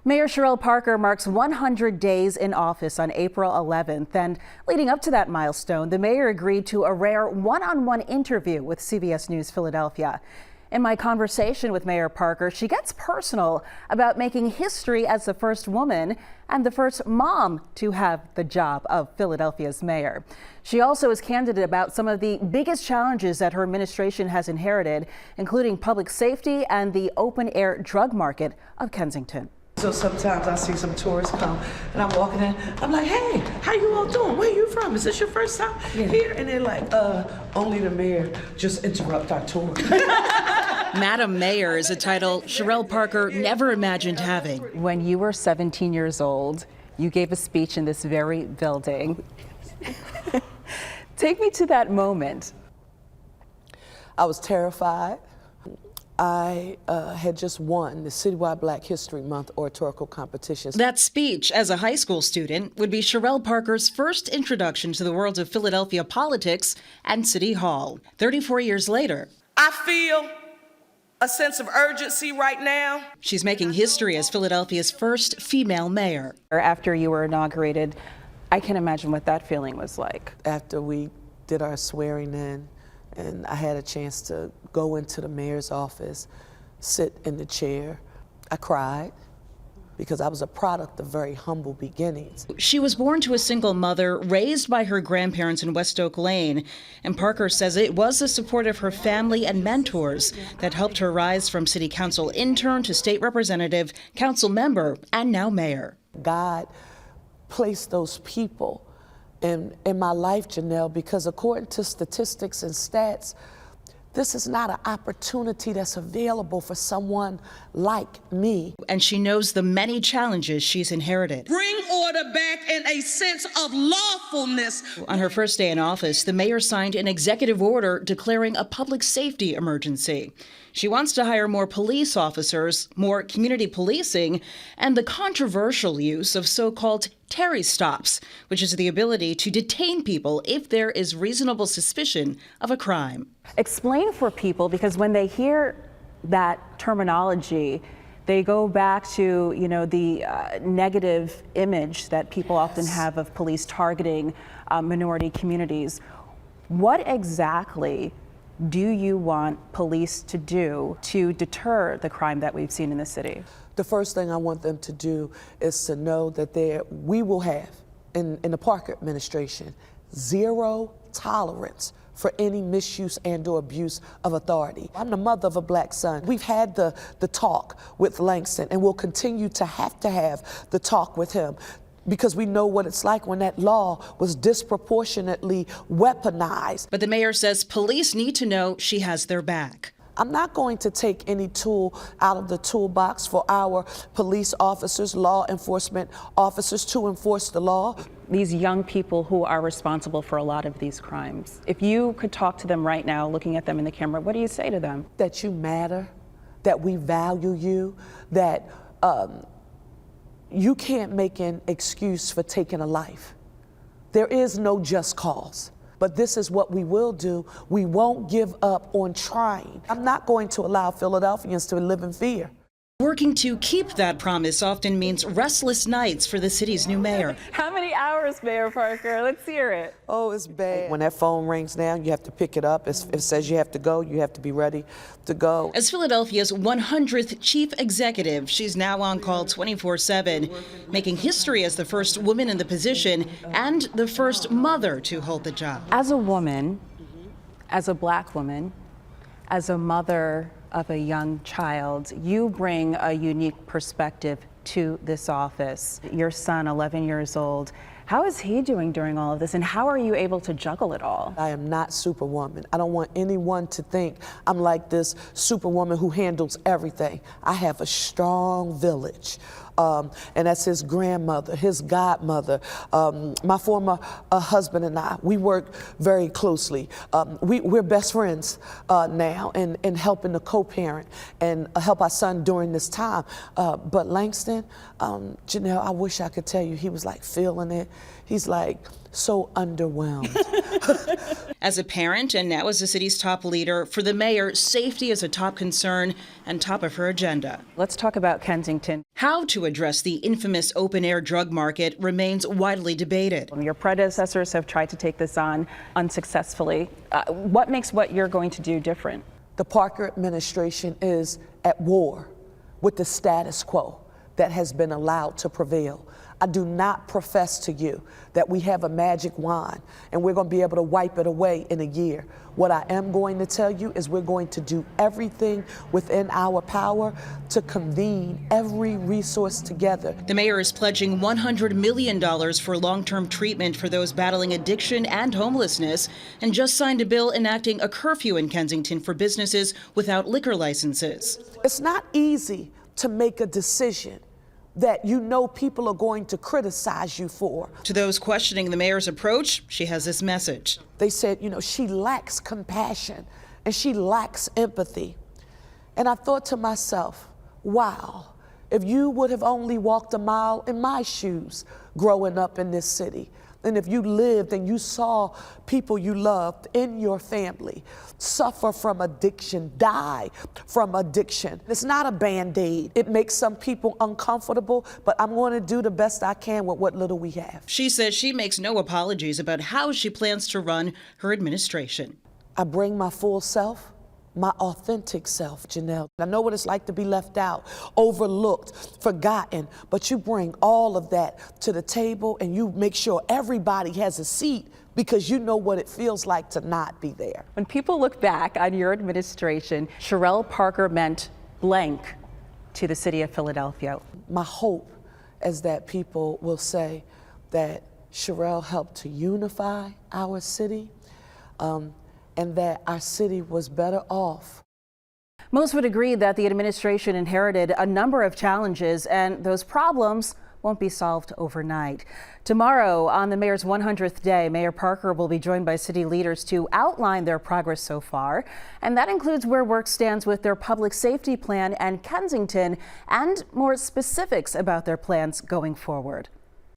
Mayor Cherelle Parker marks 100 days in office on April 11th, and leading up to that milestone, the mayor agreed to a rare one-on-one interview with CBS News Philadelphia. In my conversation with Mayor Parker, she gets personal about making history as the first woman and the first mom to have the job of Philadelphia's mayor. She also is candid about some of the biggest challenges that her administration has inherited, including public safety and the open-air drug market of Kensington. So sometimes I see some tourists come and I'm walking in, I'm like, hey, how you all doing? Where you from? Is this your first time here? And they're like, only the mayor just interrupt our tour. Madam Mayor is a title Cherelle Parker never imagined having. When you were 17 years old, you gave a speech in this very building. Take me to that moment. I was terrified. I had just won the Citywide Black History Month oratorical competition. That speech as a high school student would be Cherelle Parker's first introduction to the world of Philadelphia politics and City Hall. 34 years later, I feel a sense of urgency right now. She's making history as Philadelphia's first female mayor. After you were inaugurated, I can imagine what that feeling was like. After we did our swearing in, and I had a chance to go into the mayor's office, sit in the chair, I cried because I was a product of very humble beginnings. She was born to a single mother, raised by her grandparents in West Oak Lane, and Parker says it was the support of her family and mentors that helped her rise from city council intern to state representative, council member, and now mayor. God placed those people in my life, Janelle, because according to statistics and stats, this is not an opportunity that's available for someone like me. And she knows the many challenges she's inherited. Bring order back and a sense of lawfulness. On her first day in office, the mayor signed an executive order declaring a public safety emergency. She wants to hire more police officers, more community policing, and the controversial use of so-called Terry stops, which is the ability to detain people if there is reasonable suspicion of a crime. Explain for people, because when they hear that terminology, they go back to, the negative image that people often have of police targeting minority communities. What exactly do you want police to do to deter the crime that we've seen in the city? The first thing I want them to do is to know that we will have, in the Parker administration, zero tolerance for any misuse and or abuse of authority. I'm the mother of a black son. We've had the talk with Langston, and we'll continue to have the talk with him, because we know what it's like when that law was disproportionately weaponized. But the mayor says police need to know she has their back. I'm not going to take any tool out of the toolbox for our police officers, law enforcement officers, to enforce the law. These young people who are responsible for a lot of these crimes, if you could talk to them right now, looking at them in the camera, what do you say to them? That you matter, that we value you, that you can't make an excuse for taking a life. There is no just cause. But this is what we will do. We won't give up on trying. I'm not going to allow Philadelphians to live in fear. Working to keep that promise often means restless nights for the city's new mayor. How many hours, Mayor Parker? Let's hear it. Oh, it's bad. When that phone rings down, you have to pick it up. If it says you have to go, you have to be ready to go. As Philadelphia's 100th chief executive, she's now on call 24/7, making history as the first woman in the position and the first mother to hold the job. As a woman, as a black woman, as a mother of a young child, you bring a unique perspective to this office. Your son, 11 years old, how is he doing during all of this, and how are you able to juggle it all? I am not Superwoman. I don't want anyone to think I'm like this Superwoman who handles everything. I have a strong village. And that's his grandmother, his godmother, my former husband and I. We work very closely. We're best friends now, and helping to co-parent and help our son during this time. But Langston, Janelle, I wish I could tell you he was like feeling it. He's like so underwhelmed As a parent and now as the city's top leader, for the mayor, safety is a top concern and top of her agenda. Let's talk about Kensington. How to address the infamous open-air drug market remains widely debated. Your predecessors have tried to take this on unsuccessfully. What makes what you're going to do different? The Parker administration is at war with the status quo that has been allowed to prevail. I do not profess to you that we have a magic wand and we're going to be able to wipe it away in a year. What I am going to tell you is we're going to do everything within our power to convene every resource together. The mayor is pledging $100 million for long-term treatment for those battling addiction and homelessness, and just signed a bill enacting a curfew in Kensington for businesses without liquor licenses. It's not easy to make a decision that you know people are going to criticize you for. To those questioning the mayor's approach, she has this message. They said, you know, she lacks compassion and she lacks empathy. And I thought to myself, wow, if you would have only walked a mile in my shoes growing up in this city, and if you lived and you saw people you loved in your family suffer from addiction, die from addiction. It's not a Band-Aid. It makes some people uncomfortable, but I'm going to do the best I can with what little we have. She says she makes no apologies about how she plans to run her administration. I bring my full self, my authentic self, Janelle. I know what it's like to be left out, overlooked, forgotten, but you bring all of that to the table and you make sure everybody has a seat because you know what it feels like to not be there. When people look back on your administration, Cherelle Parker meant blank to the city of Philadelphia. My hope is that people will say that Cherelle helped to unify our city, and that our city was better off. Most would agree that the administration inherited a number of challenges, and those problems won't be solved overnight. Tomorrow, on the mayor's 100th day, Mayor Parker will be joined by city leaders to outline their progress so far, and that includes where work stands with their public safety plan and Kensington, and more specifics about their plans going forward.